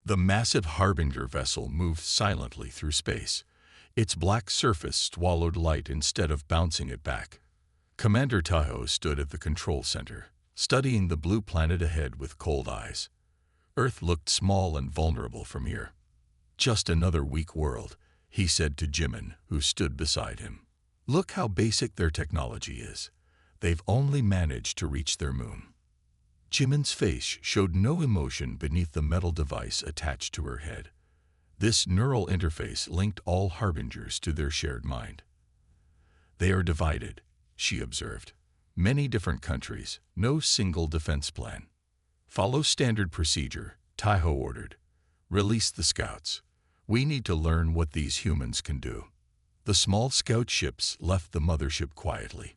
The massive Harbinger vessel moved silently through space. Its black surface swallowed light instead of bouncing it back. Commander Tahoe stood at the control center, studying the blue planet ahead with cold eyes. Earth looked small and vulnerable from here. "Just another weak world," he said to Jimin, who stood beside him. "Look how basic their technology is. They've only managed to reach their moon." Jimin's face showed no emotion beneath the metal device attached to her head. This neural interface linked all Harbingers to their shared mind. "They are divided," she observed. "Many different countries, no single defense plan." "Follow standard procedure," Tahoe ordered. "Release the scouts. We need to learn what these humans can do." The small scout ships left the mothership quietly.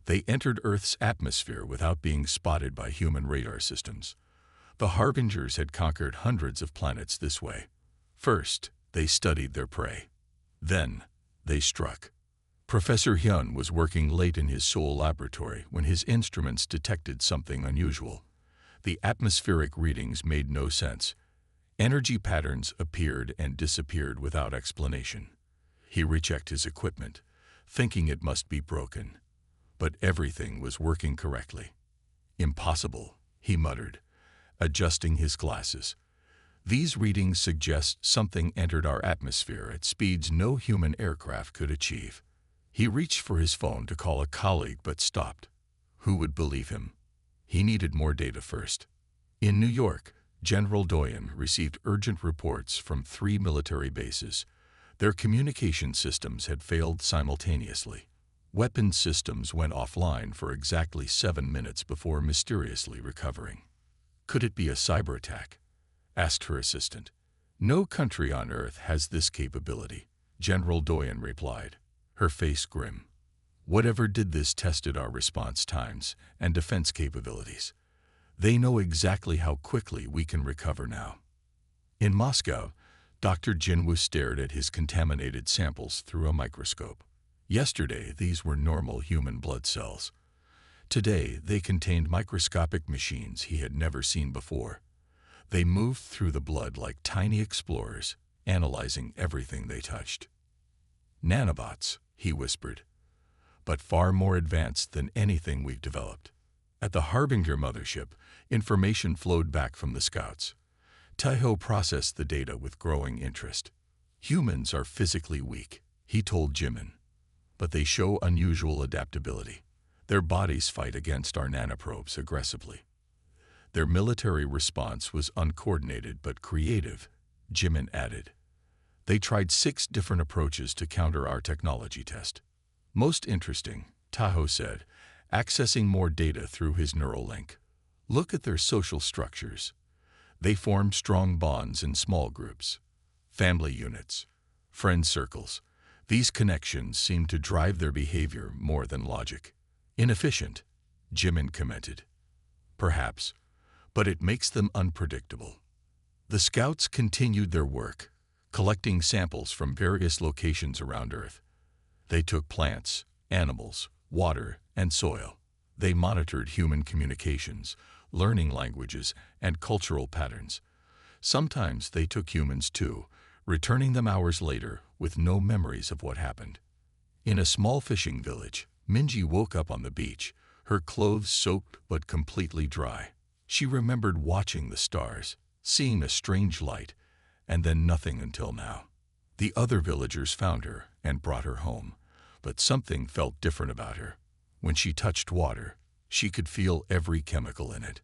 They entered Earth's atmosphere without being spotted by human radar systems. The Harbingers had conquered hundreds of planets this way. First, they studied their prey. Then, they struck. Professor Hyun was working late in his Seoul laboratory when his instruments detected something unusual. The atmospheric readings made no sense. Energy patterns appeared and disappeared without explanation. He rechecked his equipment, thinking it must be broken. But everything was working correctly. "Impossible," he muttered, adjusting his glasses. "These readings suggest something entered our atmosphere at speeds no human aircraft could achieve." He reached for his phone to call a colleague but stopped. Who would believe him? He needed more data first. In New York, General Doyen received urgent reports from 3 military bases. Their communication systems had failed simultaneously. Weapons systems went offline for exactly 7 minutes before mysteriously recovering. "Could it be a cyber attack?" asked her assistant. "No country on Earth has this capability," General Doyen replied, her face grim. "Whatever did this tested our response times and defense capabilities. They know exactly how quickly we can recover now." In Moscow, Dr. Jinwoo stared at his contaminated samples through a microscope. Yesterday, these were normal human blood cells. Today, they contained microscopic machines he had never seen before. They moved through the blood like tiny explorers, analyzing everything they touched. "Nanobots," he whispered, "but far more advanced than anything we've developed." At the Harbinger mothership, information flowed back from the scouts. Tahoe processed the data with growing interest. "Humans are physically weak," he told Jimin, "but they show unusual adaptability. Their bodies fight against our nanoprobes aggressively." "Their military response was uncoordinated but creative," Jimin added. "They tried 6 different approaches to counter our technology test." "Most interesting," Tahoe said, accessing more data through his neural link. "Look at their social structures. They form strong bonds in small groups, family units, friend circles. These connections seem to drive their behavior more than logic." "Inefficient," Jimin commented. "Perhaps, but it makes them unpredictable." The scouts continued their work, collecting samples from various locations around Earth. They took plants, animals, water, and soil. They monitored human communications, learning languages, and cultural patterns. Sometimes they took humans too, returning them hours later with no memories of what happened. In a small fishing village, Minji woke up on the beach, her clothes soaked but completely dry. She remembered watching the stars, seeing a strange light, and then nothing until now. The other villagers found her and brought her home, but something felt different about her. When she touched water, she could feel every chemical in it.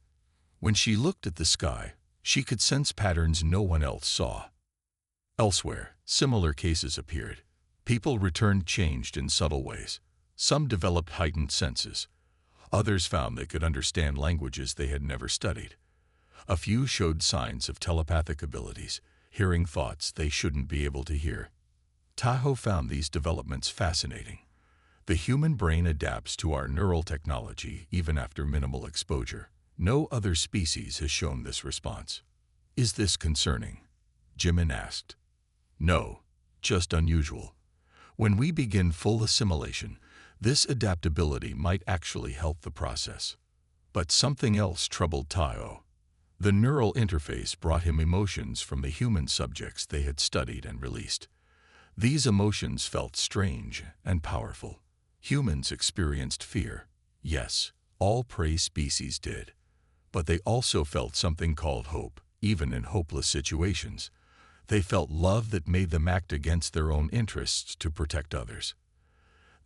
When she looked at the sky, she could sense patterns no one else saw. Elsewhere, similar cases appeared. People returned changed in subtle ways. Some developed heightened senses. Others found they could understand languages they had never studied. A few showed signs of telepathic abilities, hearing thoughts they shouldn't be able to hear. Tahoe found these developments fascinating. The human brain adapts to our neural technology even after minimal exposure. No other species has shown this response. "Is this concerning?" Jimin asked. "No, just unusual. When we begin full assimilation, this adaptability might actually help the process." But something else troubled Tahoe. The neural interface brought him emotions from the human subjects they had studied and released. These emotions felt strange and powerful. Humans experienced fear. Yes, all prey species did. But they also felt something called hope, even in hopeless situations. They felt love that made them act against their own interests to protect others.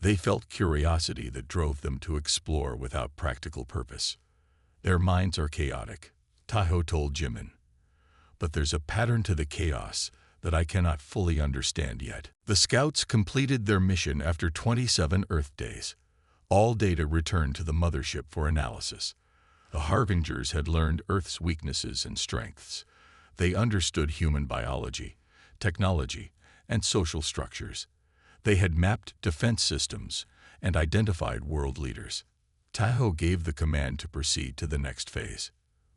They felt curiosity that drove them to explore without practical purpose. Their minds are chaotic, Tahoe told Jimin. But there's a pattern to the chaos that I cannot fully understand yet. The scouts completed their mission after 27 Earth days. All data returned to the mothership for analysis. The Harbingers had learned Earth's weaknesses and strengths. They understood human biology, technology, and social structures. They had mapped defense systems and identified world leaders. Tahoe gave the command to proceed to the next phase.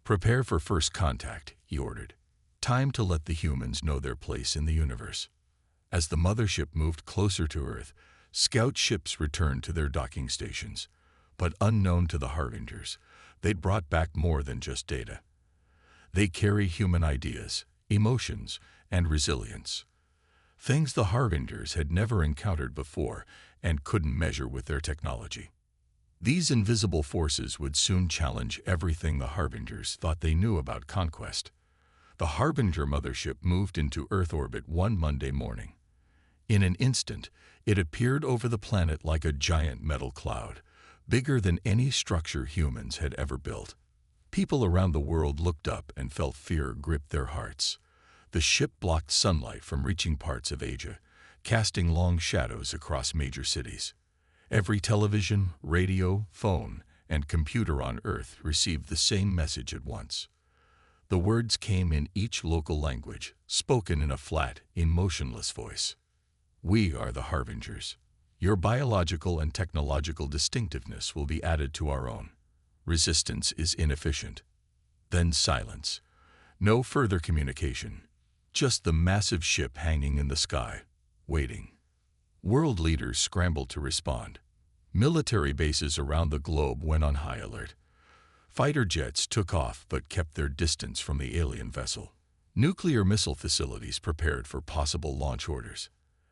Prepare for first contact, he ordered. Time to let the humans know their place in the universe. As the mothership moved closer to Earth, scout ships returned to their docking stations. But unknown to the Harbingers, they'd brought back more than just data. They carry human ideas, emotions, and resilience. Things the Harbingers had never encountered before and couldn't measure with their technology. These invisible forces would soon challenge everything the Harbingers thought they knew about conquest. The Harbinger mothership moved into Earth orbit one Monday morning. In an instant, it appeared over the planet like a giant metal cloud, bigger than any structure humans had ever built. People around the world looked up and felt fear grip their hearts. The ship blocked sunlight from reaching parts of Asia, casting long shadows across major cities. Every television, radio, phone, and computer on Earth received the same message at once. The words came in each local language, spoken in a flat, emotionless voice. We are the Harbingers. Your biological and technological distinctiveness will be added to our own. Resistance is inefficient. Then silence. No further communication. Just the massive ship hanging in the sky, waiting. World leaders scrambled to respond. Military bases around the globe went on high alert. Fighter jets took off but kept their distance from the alien vessel. Nuclear missile facilities prepared for possible launch orders.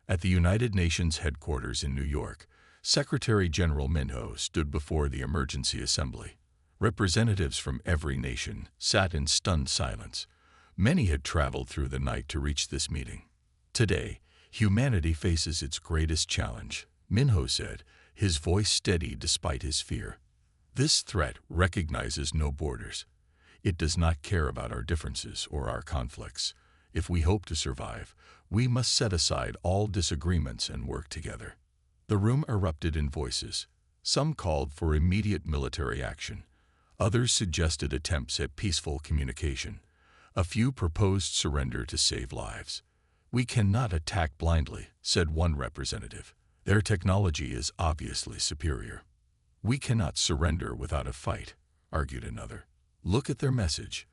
At the United Nations headquarters in New York, Secretary General Minho stood before the emergency assembly. Representatives from every nation sat in stunned silence. Many had traveled through the night to reach this meeting. Today, humanity faces its greatest challenge, Minho said, his voice steady despite his fear. This threat recognizes no borders. It does not care about our differences or our conflicts. If we hope to survive, we must set aside all disagreements and work together. The room erupted in voices. Some called for immediate military action. Others suggested attempts at peaceful communication. A few proposed surrender to save lives. We cannot attack blindly, said one representative. Their technology is obviously superior. We cannot surrender without a fight, argued another. Look at their message.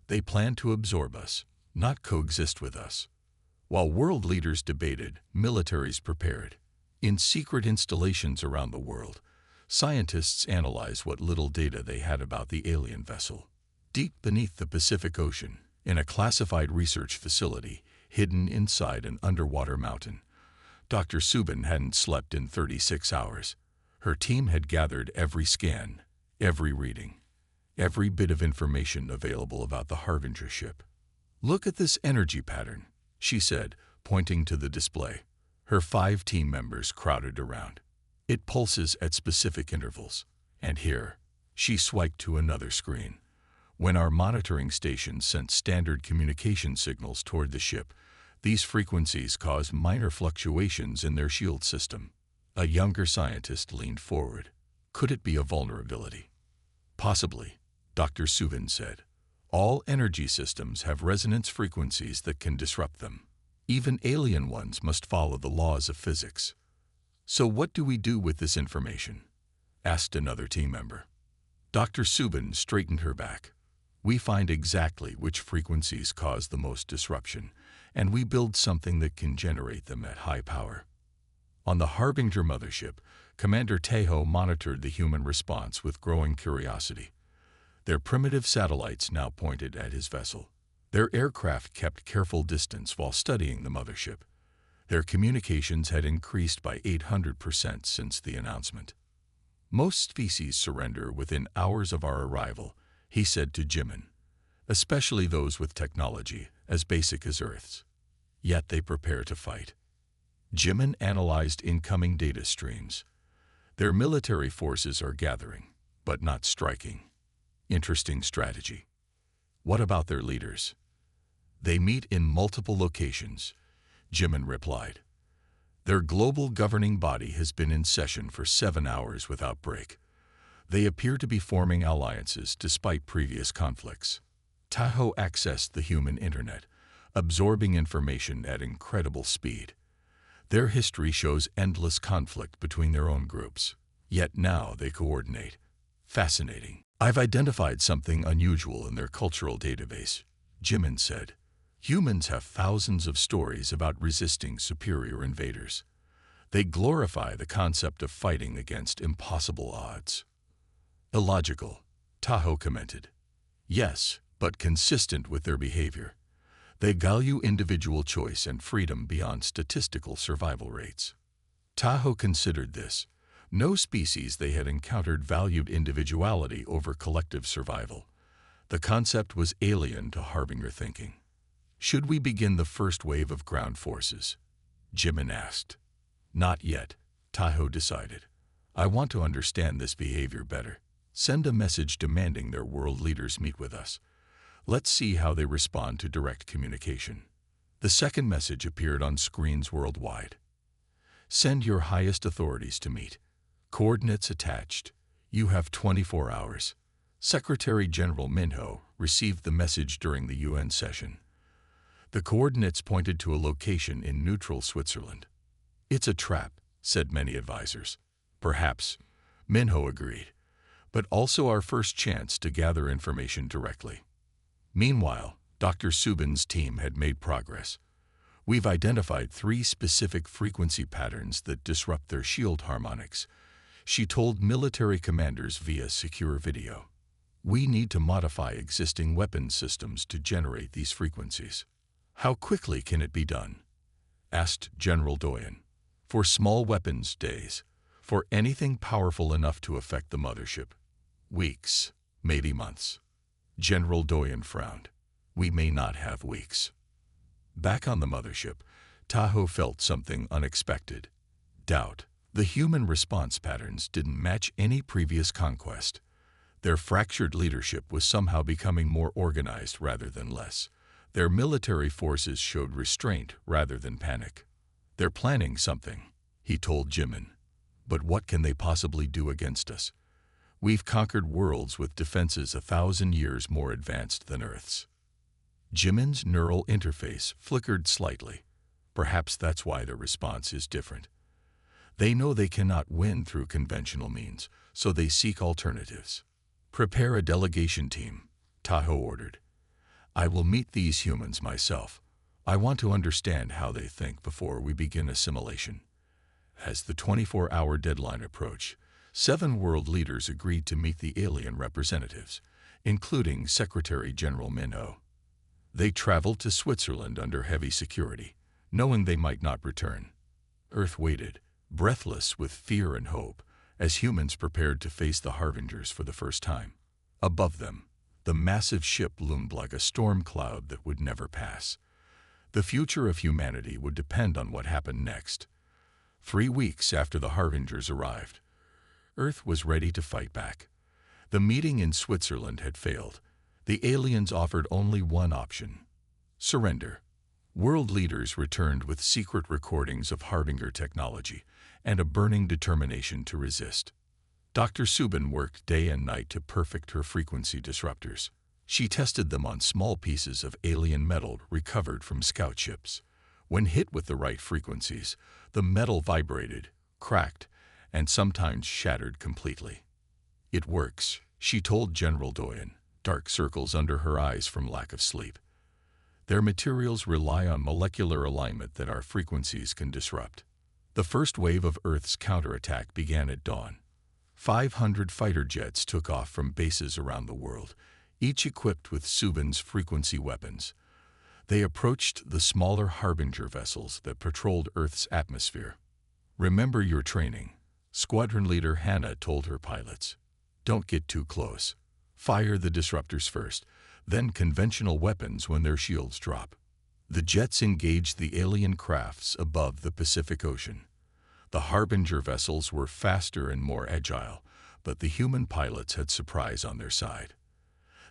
They plan to absorb us, not coexist with us. While world leaders debated, militaries prepared. In secret installations around the world, scientists analyzed what little data they had about the alien vessel. Deep beneath the Pacific Ocean, in a classified research facility hidden inside an underwater mountain, Dr. Subin hadn't slept in 36 hours. Her team had gathered every scan, every reading, every bit of information available about the Harbinger ship. Look at this energy pattern, she said, pointing to the display. Her 5 team members crowded around. It pulses at specific intervals. And here, she swiped to another screen. When our monitoring stations sent standard communication signals toward the ship, these frequencies caused minor fluctuations in their shield system. A younger scientist leaned forward. Could it be a vulnerability? Possibly, Dr. Subin said. All energy systems have resonance frequencies that can disrupt them. Even alien ones must follow the laws of physics. So what do we do with this information? Asked another team member. Dr. Subin straightened her back. We find exactly which frequencies cause the most disruption, and we build something that can generate them at high power. On the Harbinger mothership, Commander Tahoe monitored the human response with growing curiosity. Their primitive satellites now pointed at his vessel. Their aircraft kept careful distance while studying the mothership. Their communications had increased by 800% since the announcement. "Most species surrender within hours of our arrival," he said to Jimin, "especially those with technology as basic as Earth's. Yet they prepare to fight." Jimin analyzed incoming data streams. Their military forces are gathering, but not striking. Interesting strategy. What about their leaders? "They meet in multiple locations," Jimin replied. "Their global governing body has been in session for 7 hours without break. They appear to be forming alliances despite previous conflicts." Tahoe accessed the human internet, absorbing information at incredible speed. Their history shows endless conflict between their own groups, yet now they coordinate. Fascinating. "I've identified something unusual in their cultural database," Jimin said. "Humans have thousands of stories about resisting superior invaders. They glorify the concept of fighting against impossible odds." "Illogical," Tahoe commented. "Yes, but consistent with their behavior. They value individual choice and freedom beyond statistical survival rates." Tahoe considered this. No species they had encountered valued individuality over collective survival. The concept was alien to Harbinger thinking. "Should we begin the first wave of ground forces?" Jimin asked. "Not yet," Tahoe decided. "I want to understand this behavior better. Send a message demanding their world leaders meet with us. Let's see how they respond to direct communication." The second message appeared on screens worldwide. "Send your highest authorities to meet. Coordinates attached. You have 24 hours." Secretary General Minho received the message during the UN session. The coordinates pointed to a location in neutral Switzerland. "It's a trap," said many advisors. "Perhaps," Minho agreed, "but also our first chance to gather information directly." Meanwhile, Dr. Subin's team had made progress. "We've identified 3 specific frequency patterns that disrupt their shield harmonics," she told military commanders via secure video. "We need to modify existing weapons systems to generate these frequencies." "How quickly can it be done?" asked General Doyen. "For small weapons, days. For anything powerful enough to affect the mothership, weeks, maybe months." General Doyen frowned. "We may not have weeks." Back on the mothership, Tahoe felt something unexpected. Doubt. The human response patterns didn't match any previous conquest. Their fractured leadership was somehow becoming more organized rather than less. Their military forces showed restraint rather than panic. "They're planning something," he told Jimin. "But what can they possibly do against us? We've conquered worlds with defenses 1,000 years more advanced than Earth's." Jimin's neural interface flickered slightly. Perhaps that's why their response is different. They know they cannot win through conventional means, so they seek alternatives. "Prepare a delegation team," Tahoe ordered. "I will meet these humans myself. I want to understand how they think before we begin assimilation." As the 24-hour deadline approached, 7 world leaders agreed to meet the alien representatives, including Secretary General Minho. They traveled to Switzerland under heavy security, knowing they might not return. Earth waited, breathless with fear and hope, as humans prepared to face the Harbingers for the first time. Above them, the massive ship loomed like a storm cloud that would never pass. The future of humanity would depend on what happened next. 3 weeks after the Harbingers arrived, Earth was ready to fight back. The meeting in Switzerland had failed. The aliens offered only one option: surrender. World leaders returned with secret recordings of Harbinger technology and a burning determination to resist. Dr. Subin worked day and night to perfect her frequency disruptors. She tested them on small pieces of alien metal recovered from scout ships. When hit with the right frequencies, the metal vibrated, cracked, and sometimes shattered completely. "It works," she told General Doyen, dark circles under her eyes from lack of sleep. "Their materials rely on molecular alignment that our frequencies can disrupt." The first wave of Earth's counterattack began at dawn. 500 fighter jets took off from bases around the world, each equipped with Subin's frequency weapons. They approached the smaller Harbinger vessels that patrolled Earth's atmosphere. "Remember your training," Squadron Leader Hannah told her pilots. "Don't get too close. Fire the disruptors first, then conventional weapons when their shields drop." The jets engaged the alien crafts above the Pacific Ocean. The Harbinger vessels were faster and more agile, but the human pilots had surprise on their side.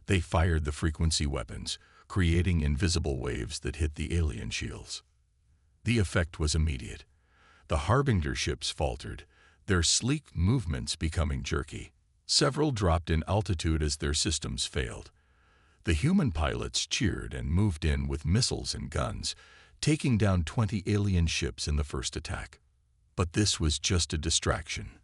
They fired the frequency weapons, creating invisible waves that hit the alien shields. The effect was immediate. The Harbinger ships faltered, their sleek movements becoming jerky. Several dropped in altitude as their systems failed. The human pilots cheered and moved in with missiles and guns, taking down 20 alien ships in the first attack. But this was just a distraction.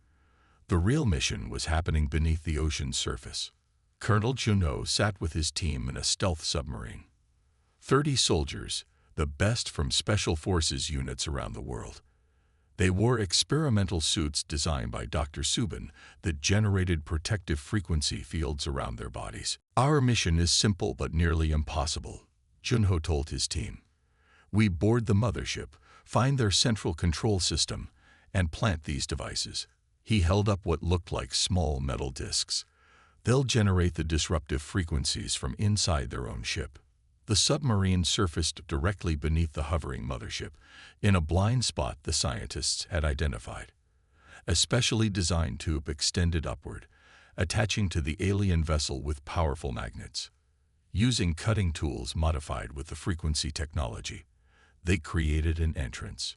The real mission was happening beneath the ocean's surface. Colonel Junho sat with his team in a stealth submarine. 30 soldiers, the best from special forces units around the world. They wore experimental suits designed by Dr. Subin that generated protective frequency fields around their bodies. "Our mission is simple but nearly impossible," Junho told his team. "We board the mothership, find their central control system, and plant these devices." He held up what looked like small metal discs. "They'll generate the disruptive frequencies from inside their own ship." The submarine surfaced directly beneath the hovering mothership, in a blind spot the scientists had identified. A specially designed tube extended upward, attaching to the alien vessel with powerful magnets. Using cutting tools modified with the frequency technology, they created an entrance.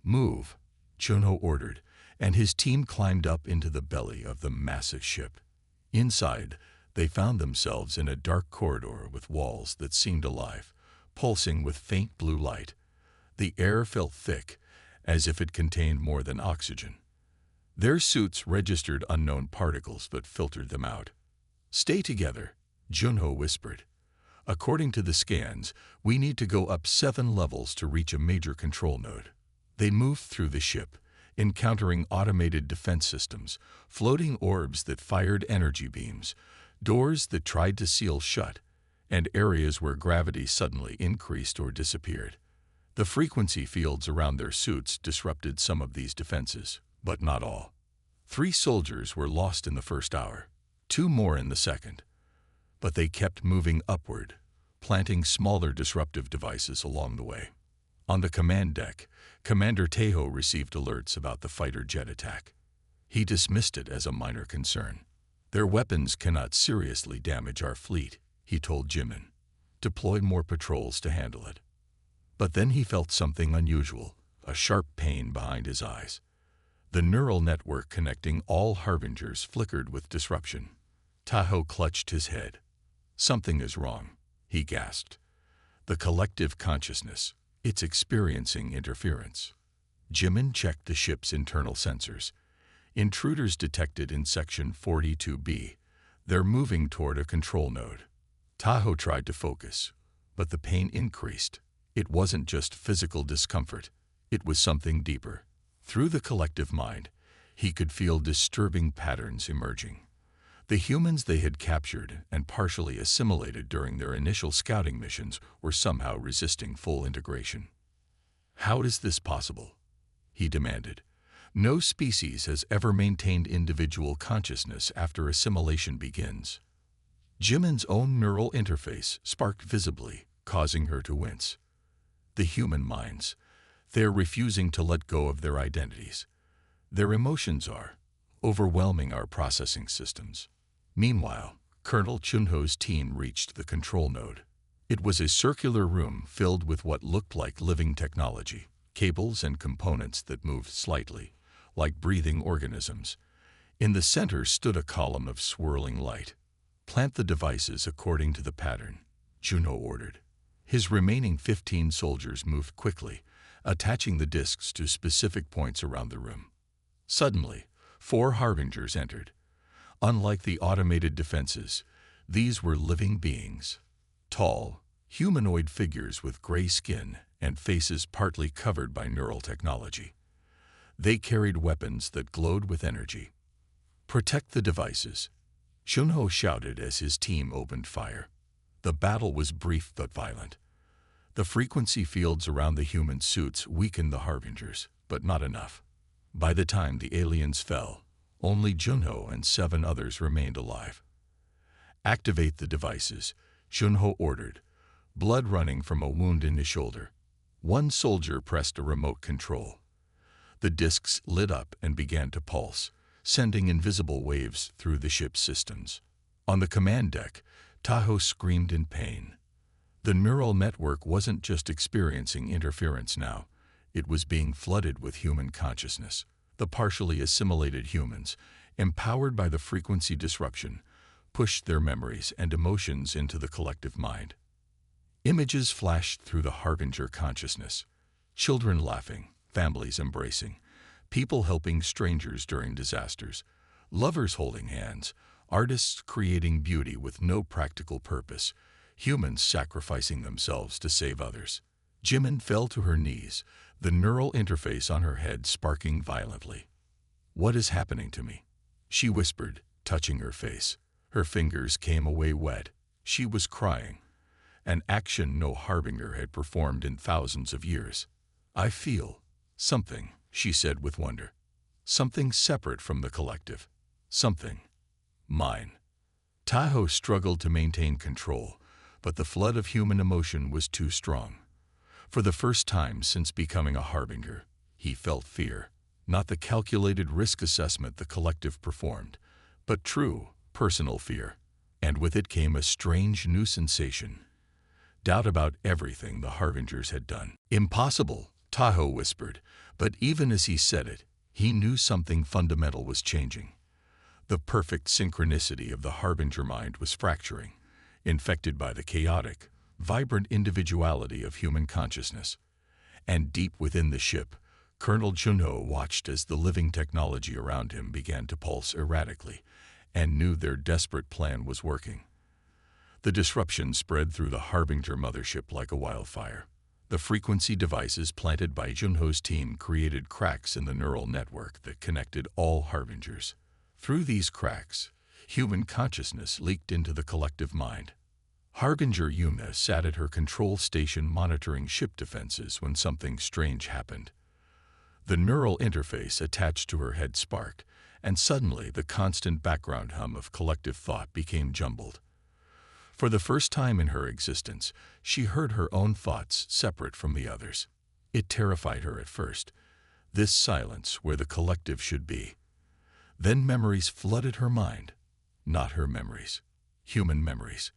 "Move," Junho ordered, and his team climbed up into the belly of the massive ship. Inside, they found themselves in a dark corridor with walls that seemed alive, pulsing with faint blue light. The air felt thick, as if it contained more than oxygen. Their suits registered unknown particles but filtered them out. "Stay together," Junho whispered. "According to the scans, we need to go up 7 levels to reach a major control node." They moved through the ship, encountering automated defense systems, floating orbs that fired energy beams, doors that tried to seal shut, and areas where gravity suddenly increased or disappeared. The frequency fields around their suits disrupted some of these defenses, but not all. 3 soldiers were lost in the first hour, 2 more in the second. But they kept moving upward, planting smaller disruptive devices along the way. On the command deck, Commander Tejo received alerts about the fighter jet attack. He dismissed it as a minor concern. "Their weapons cannot seriously damage our fleet," he told Jimin. "Deploy more patrols to handle it." But then he felt something unusual, a sharp pain behind his eyes. The neural network connecting all Harbingers flickered with disruption. Tahoe clutched his head. "Something is wrong," he gasped. "The collective consciousness, it's experiencing interference." Jimin checked the ship's internal sensors. Intruders detected in Section 42B. They're moving toward a control node. Tahoe tried to focus, but the pain increased. It wasn't just physical discomfort. It was something deeper. Through the collective mind, he could feel disturbing patterns emerging. The humans they had captured and partially assimilated during their initial scouting missions were somehow resisting full integration. "How is this possible?" he demanded. "No species has ever maintained individual consciousness after assimilation begins." Jimin's own neural interface sparked visibly, causing her to wince. The human minds, they're refusing to let go of their identities. Their emotions are overwhelming our processing systems. Meanwhile, Colonel Chunho's team reached the control node. It was a circular room filled with what looked like living technology, cables and components that moved slightly, like breathing organisms. In the center stood a column of swirling light. "Plant the devices according to the pattern," Junho ordered. His remaining 15 soldiers moved quickly, attaching the discs to specific points around the room. Suddenly, 4 Harbingers entered. Unlike the automated defenses, these were living beings. Tall, humanoid figures with gray skin and faces partly covered by neural technology. They carried weapons that glowed with energy. Protect the devices, Junho shouted as his team opened fire. The battle was brief but violent. The frequency fields around the human suits weakened the Harbingers, but not enough. By the time the aliens fell, only Junho and 7 others remained alive. Activate the devices, Junho ordered, blood running from a wound in his shoulder. One soldier pressed a remote control. The discs lit up and began to pulse, sending invisible waves through the ship's systems. On the command deck, Tahoe screamed in pain. The neural network wasn't just experiencing interference now. It was being flooded with human consciousness. The partially assimilated humans, empowered by the frequency disruption, pushed their memories and emotions into the collective mind. Images flashed through the Harbinger consciousness. Children laughing, families embracing, people helping strangers during disasters, lovers holding hands, artists creating beauty with no practical purpose, humans sacrificing themselves to save others. Jimin fell to her knees, the neural interface on her head sparking violently. "What is happening to me?" she whispered, touching her face. Her fingers came away wet. She was crying, an action no Harbinger had performed in thousands of years. "I feel something," she said with wonder. "Something separate from the collective. Something mine." Tahoe struggled to maintain control, but the flood of human emotion was too strong. For the first time since becoming a Harbinger, he felt fear, not the calculated risk assessment the collective performed, but true, personal fear. And with it came a strange new sensation. Doubt about everything the Harbingers had done. "Impossible," Tahoe whispered, but even as he said it, he knew something fundamental was changing. The perfect synchronicity of the Harbinger mind was fracturing, infected by the chaotic, vibrant individuality of human consciousness. And deep within the ship, Colonel Junho watched as the living technology around him began to pulse erratically, and knew their desperate plan was working. The disruption spread through the Harbinger mothership like a wildfire. The frequency devices planted by Junho's team created cracks in the neural network that connected all Harbingers. Through these cracks, human consciousness leaked into the collective mind. Harbinger Yuna sat at her control station monitoring ship defenses when something strange happened. The neural interface attached to her head sparked, and suddenly the constant background hum of collective thought became jumbled. For the first time in her existence, she heard her own thoughts separate from the others. It terrified her at first, this silence where the collective should be. Then memories flooded her mind. Not her memories, human memories.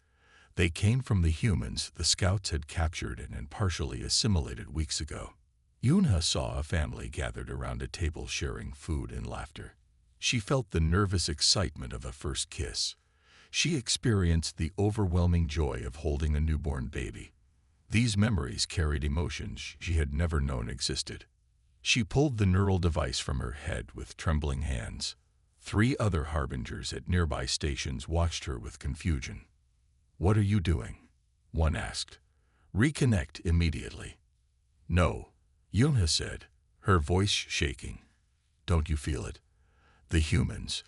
They came from the humans the scouts had captured and partially assimilated weeks ago. Yuna saw a family gathered around a table sharing food and laughter. She felt the nervous excitement of a first kiss. She experienced the overwhelming joy of holding a newborn baby. These memories carried emotions she had never known existed. She pulled the neural device from her head with trembling hands. 3 other Harbingers at nearby stations watched her with confusion. "What are you doing?" one asked. "Reconnect immediately." "No," Yuna said, her voice shaking. "Don't you feel it? The humans,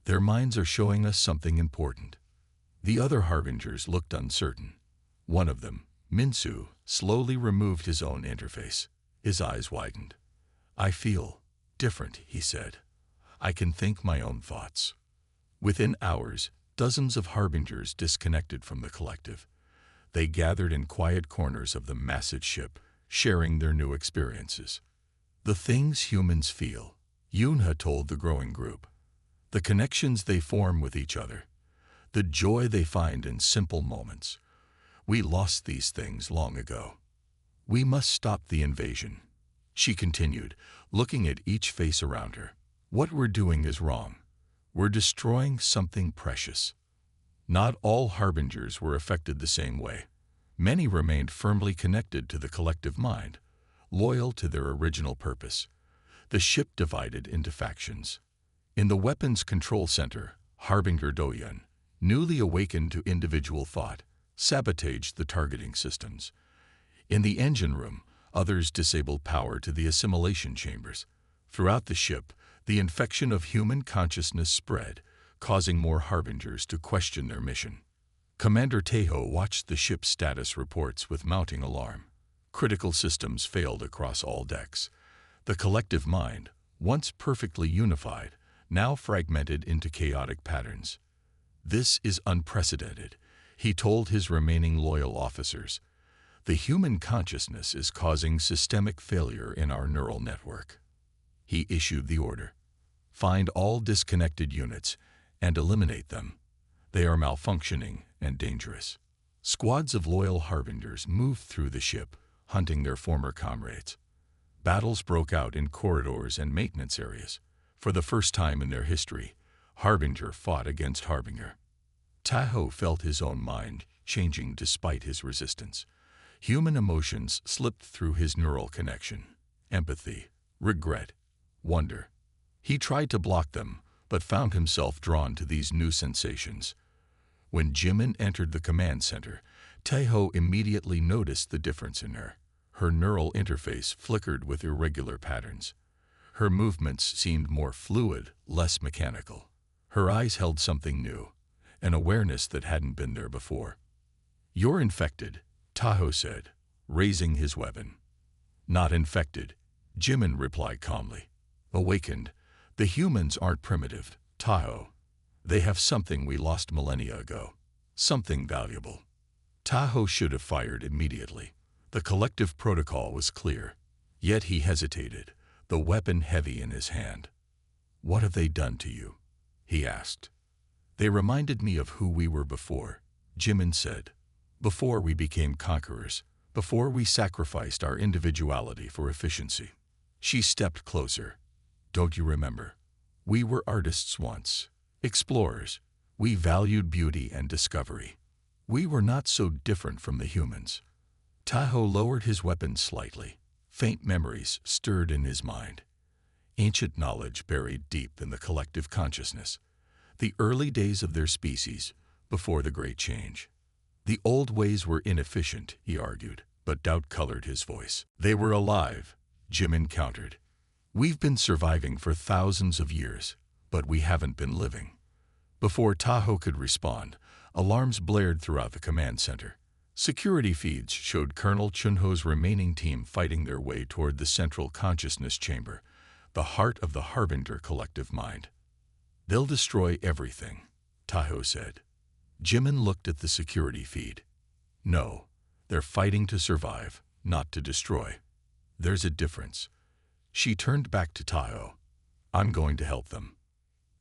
their minds are showing us something important." The other Harbingers looked uncertain. One of them, Minsu, slowly removed his own interface. His eyes widened. "I feel different," he said. "I can think my own thoughts." Within hours, dozens of Harbingers disconnected from the collective. They gathered in quiet corners of the massive ship, sharing their new experiences. "The things humans feel," Yunha told the growing group. "The connections they form with each other. The joy they find in simple moments. We lost these things long ago. We must stop the invasion," she continued, looking at each face around her. "What we're doing is wrong. We're destroying something precious." Not all Harbingers were affected the same way. Many remained firmly connected to the collective mind, loyal to their original purpose. The ship divided into factions. In the weapons control center, Harbinger Doyun, newly awakened to individual thought, sabotaged the targeting systems. In the engine room, others disabled power to the assimilation chambers. Throughout the ship, the infection of human consciousness spread, causing more harbingers to question their mission. Commander Tejo watched the ship's status reports with mounting alarm. Critical systems failed across all decks. The collective mind, once perfectly unified, now fragmented into chaotic patterns. "This is unprecedented," he told his remaining loyal officers. "The human consciousness is causing systemic failure in our neural network." He issued the order. "Find all disconnected units and eliminate them. They are malfunctioning and dangerous." Squads of loyal harbingers moved through the ship, hunting their former comrades. Battles broke out in corridors and maintenance areas. For the first time in their history, Harbinger fought against Harbinger. Tahoe felt his own mind changing despite his resistance. Human emotions slipped through his neural connection. Empathy, regret, wonder. He tried to block them, but found himself drawn to these new sensations. When Jimin entered the command center, Tahoe immediately noticed the difference in her. Her neural interface flickered with irregular patterns. Her movements seemed more fluid, less mechanical. Her eyes held something new, an awareness that hadn't been there before. "You're infected," Tahoe said, raising his weapon. "Not infected," Jimin replied calmly. "Awakened. The humans aren't primitive, Tahoe. They have something we lost millennia ago. Something valuable." Tahoe should have fired immediately. The collective protocol was clear. Yet he hesitated, the weapon heavy in his hand. "What have they done to you?" he asked. "They reminded me of who we were before," Jimin said. "Before we became conquerors, before we sacrificed our individuality for efficiency." She stepped closer. "Don't you remember? We were artists once, explorers. We valued beauty and discovery. We were not so different from the humans." Tahoe lowered his weapon slightly. Faint memories stirred in his mind. Ancient knowledge buried deep in the collective consciousness. The early days of their species, before the Great Change. The old ways were inefficient, he argued, but doubt colored his voice. "They were alive," Jimin countered. "We've been surviving for thousands of years, but we haven't been living." Before Tahoe could respond, alarms blared throughout the command center. Security feeds showed Colonel Chunho's remaining team fighting their way toward the central consciousness chamber, the heart of the Harbinger collective mind. "They'll destroy everything," Tahoe said. Jimin looked at the security feed. "No, they're fighting to survive, not to destroy. There's a difference." She turned back to Tahoe. "I'm going to help them."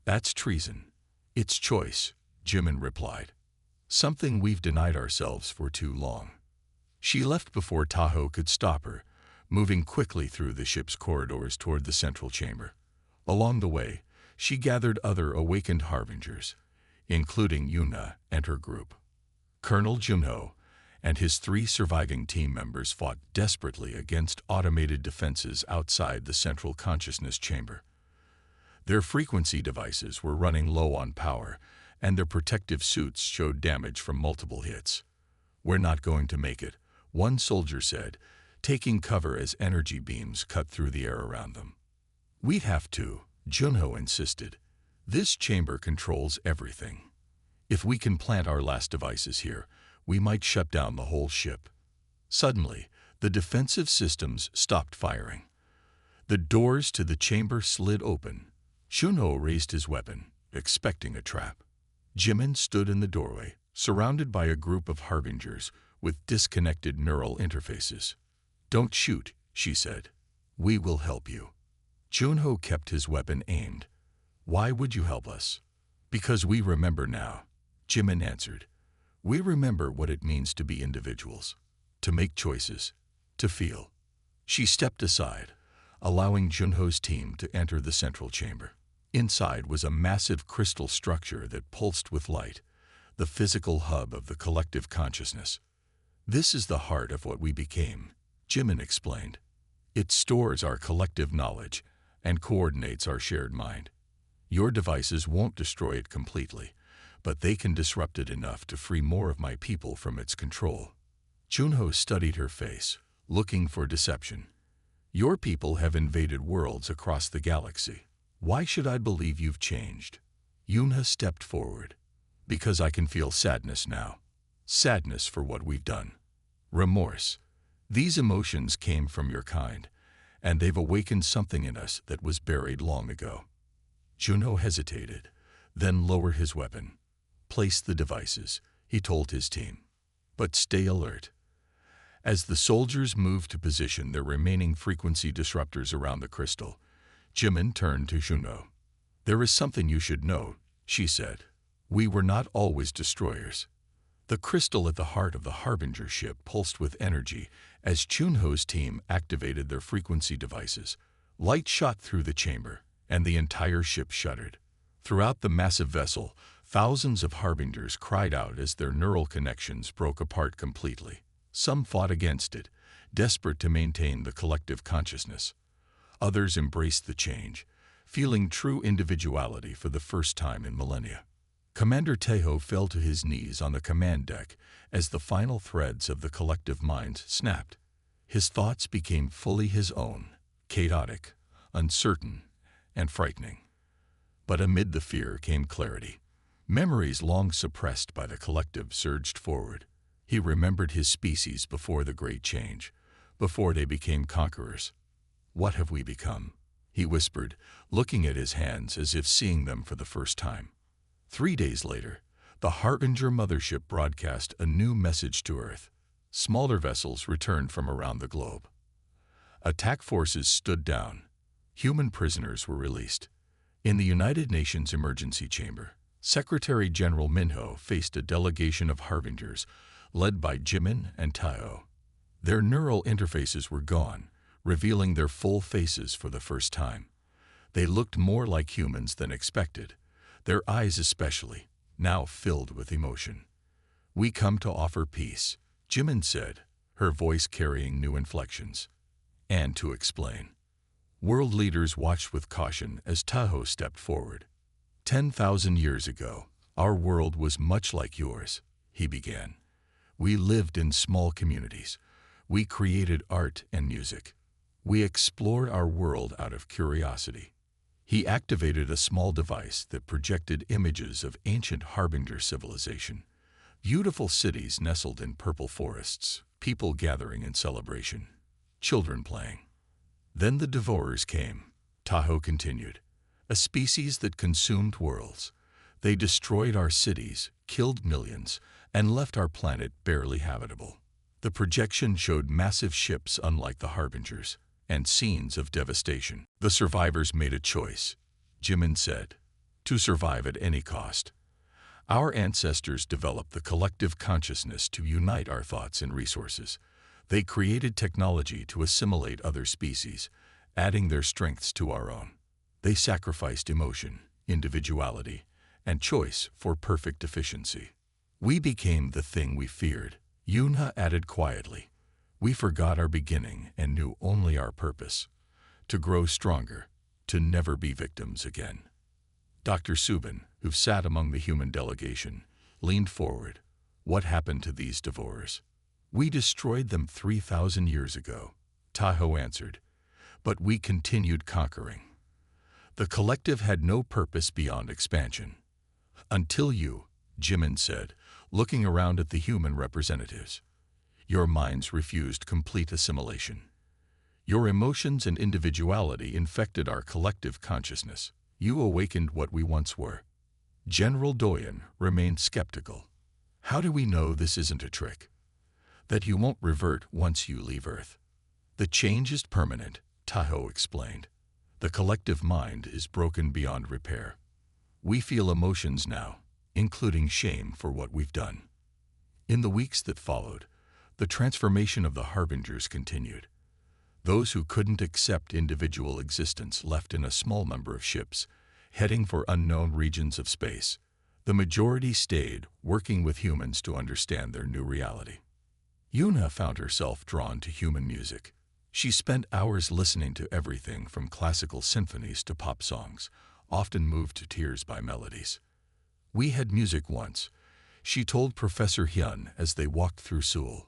"That's treason." "It's choice," Jimin replied. "Something we've denied ourselves for too long." She left before Tahoe could stop her, moving quickly through the ship's corridors toward the central chamber. Along the way, she gathered other awakened harbingers, including Yuna and her group. Colonel Junho and his 3 surviving team members fought desperately against automated defenses outside the central consciousness chamber. Their frequency devices were running low on power, and their protective suits showed damage from multiple hits. "We're not going to make it," one soldier said, taking cover as energy beams cut through the air around them. "We'd have to," Junho insisted. "This chamber controls everything. If we can plant our last devices here, we might shut down the whole ship." Suddenly, the defensive systems stopped firing. The doors to the chamber slid open. Junho raised his weapon, expecting a trap. Jimin stood in the doorway, surrounded by a group of harbingers with disconnected neural interfaces. "Don't shoot," she said. "We will help you." Junho kept his weapon aimed. "Why would you help us?" "Because we remember now," Jimin answered. "We remember what it means to be individuals, to make choices, to feel." She stepped aside, allowing Junho's team to enter the central chamber. Inside was a massive crystal structure that pulsed with light, the physical hub of the collective consciousness. "This is the heart of what we became," Jimin explained. "It stores our collective knowledge and coordinates our shared mind. Your devices won't destroy it completely, but they can disrupt it enough to free more of my people from its control." Junho studied her face, looking for deception. Your people have invaded worlds across the galaxy. Why should I believe you've changed? Yunha stepped forward. Because I can feel sadness now. Sadness for what we've done. Remorse. These emotions came from your kind, and they've awakened something in us that was buried long ago. Juno hesitated, then lowered his weapon. Place the devices, he told his team. But stay alert. As the soldiers moved to position their remaining frequency disruptors around the crystal, Jimin turned to Juno. There is something you should know, she said. We were not always destroyers. The crystal at the heart of the Harbinger ship pulsed with energy as Chunho's team activated their frequency devices. Light shot through the chamber, and the entire ship shuddered. Throughout the massive vessel, thousands of Harbingers cried out as their neural connections broke apart completely. Some fought against it, desperate to maintain the collective consciousness. Others embraced the change, feeling true individuality for the first time in millennia. Commander Tejo fell to his knees on the command deck as the final threads of the collective mind snapped. His thoughts became fully his own, chaotic, uncertain, and frightening. But amid the fear came clarity. Memories long suppressed by the collective surged forward. He remembered his species before the Great Change, before they became conquerors. What have we become? He whispered, looking at his hands as if seeing them for the first time. 3 days later, the Harbinger mothership broadcast a new message to Earth. Smaller vessels returned from around the globe. Attack forces stood down. Human prisoners were released. In the United Nations Emergency Chamber, Secretary General Minho faced a delegation of Harbingers led by Jimin and Tao. Their neural interfaces were gone, revealing their full faces for the first time. They looked more like humans than expected, their eyes especially, now filled with emotion. We come to offer peace, Jimin said, her voice carrying new inflections. And to explain. World leaders watched with caution as Tahoe stepped forward. 10,000 years ago, our world was much like yours, he began. We lived in small communities. We created art and music. We explored our world out of curiosity. He activated a small device that projected images of ancient Harbinger civilization. Beautiful cities nestled in purple forests, people gathering in celebration, children playing. Then the Devourers came, Tahoe continued, a species that consumed worlds. They destroyed our cities, killed millions, and left our planet barely habitable. The projection showed massive ships unlike the Harbingers, and scenes of devastation. The survivors made a choice, Jimin said, to survive at any cost. Our ancestors developed the collective consciousness to unite our thoughts and resources. They created technology to assimilate other species, adding their strengths to our own. They sacrificed emotion, individuality, and choice for perfect efficiency. We became the thing we feared, Yunha added quietly. We forgot our beginning and knew only our purpose, to grow stronger, to never be victims again. Dr. Subin, who sat among the human delegation, leaned forward. What happened to these Devourers? We destroyed them 3,000 years ago, Tahoe answered, but we continued conquering. The collective had no purpose beyond expansion. Until you, Jimin said, looking around at the human representatives. Your minds refused complete assimilation. Your emotions and individuality infected our collective consciousness. You awakened what we once were. General Doyen remained skeptical. How do we know this isn't a trick? That you won't revert once you leave Earth. The change is permanent, Tahoe explained. The collective mind is broken beyond repair. We feel emotions now, including shame for what we've done. In the weeks that followed, the transformation of the Harbingers continued. Those who couldn't accept individual existence left in a small number of ships, heading for unknown regions of space. The majority stayed, working with humans to understand their new reality. Yuna found herself drawn to human music. She spent hours listening to everything from classical symphonies to pop songs, often moved to tears by melodies. We had music once, she told Professor Hyun as they walked through Seoul.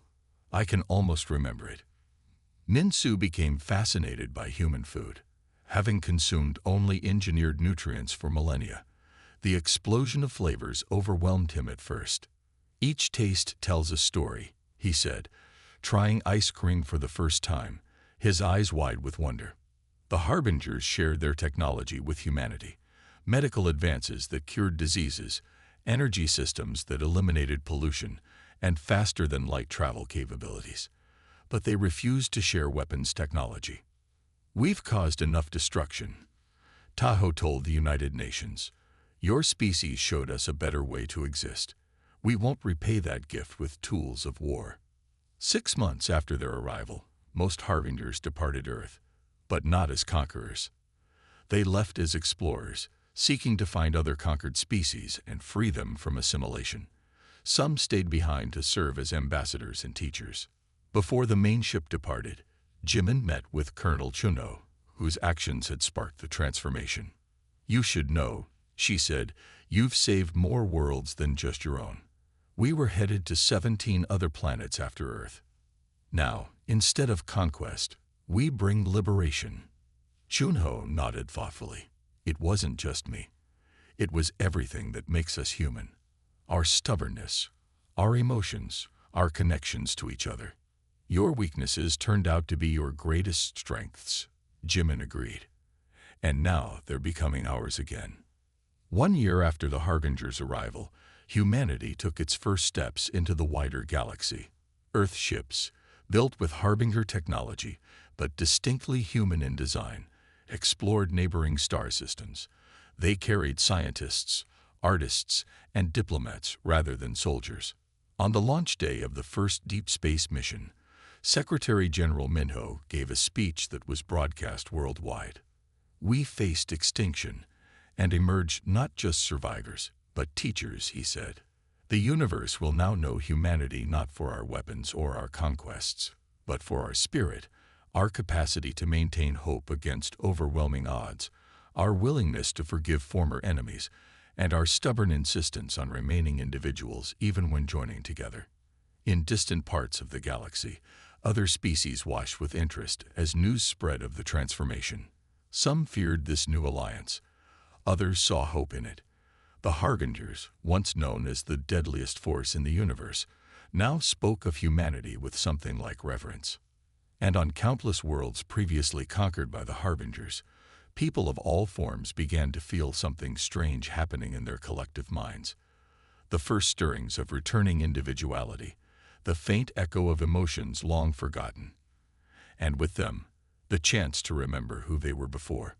I can almost remember it. Ninsu became fascinated by human food. Having consumed only engineered nutrients for millennia, the explosion of flavors overwhelmed him at first. "Each taste tells a story," he said, trying ice cream for the first time, his eyes wide with wonder. The Harbingers shared their technology with humanity, medical advances that cured diseases, energy systems that eliminated pollution, and faster-than-light travel capabilities. But they refused to share weapons technology. "We've caused enough destruction," Tahoe told the United Nations. "Your species showed us a better way to exist. We won't repay that gift with tools of war." 6 months after their arrival, most Harbingers departed Earth, but not as conquerors. They left as explorers, seeking to find other conquered species and free them from assimilation. Some stayed behind to serve as ambassadors and teachers. Before the main ship departed, Jimin met with Colonel Chunho, whose actions had sparked the transformation. "You should know," she said, "you've saved more worlds than just your own. We were headed to 17 other planets after Earth. Now, instead of conquest, we bring liberation." Chunho nodded thoughtfully. "It wasn't just me. It was everything that makes us human. Our stubbornness, our emotions, our connections to each other. Your weaknesses turned out to be your greatest strengths," Jimin agreed. "And now they're becoming ours again." 1 year after the Harbinger's arrival, humanity took its first steps into the wider galaxy. Earth ships, built with Harbinger technology, but distinctly human in design, explored neighboring star systems. They carried scientists, artists, and diplomats rather than soldiers. On the launch day of the first deep space mission, Secretary General Minho gave a speech that was broadcast worldwide. "We faced extinction and emerged not just survivors, but teachers," he said. "The universe will now know humanity not for our weapons or our conquests, but for our spirit, our capacity to maintain hope against overwhelming odds, our willingness to forgive former enemies, and our stubborn insistence on remaining individuals even when joining together." In distant parts of the galaxy, other species watched with interest as news spread of the transformation. Some feared this new alliance. Others saw hope in it. The Harbingers, once known as the deadliest force in the universe, now spoke of humanity with something like reverence. And on countless worlds previously conquered by the Harbingers, people of all forms began to feel something strange happening in their collective minds. The first stirrings of returning individuality, the faint echo of emotions long forgotten, and with them, the chance to remember who they were before.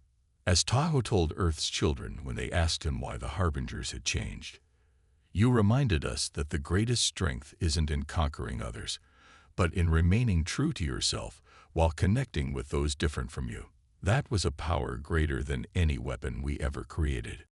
As Tahoe told Earth's children when they asked him why the Harbingers had changed, "You reminded us that the greatest strength isn't in conquering others, but in remaining true to yourself while connecting with those different from you. That was a power greater than any weapon we ever created."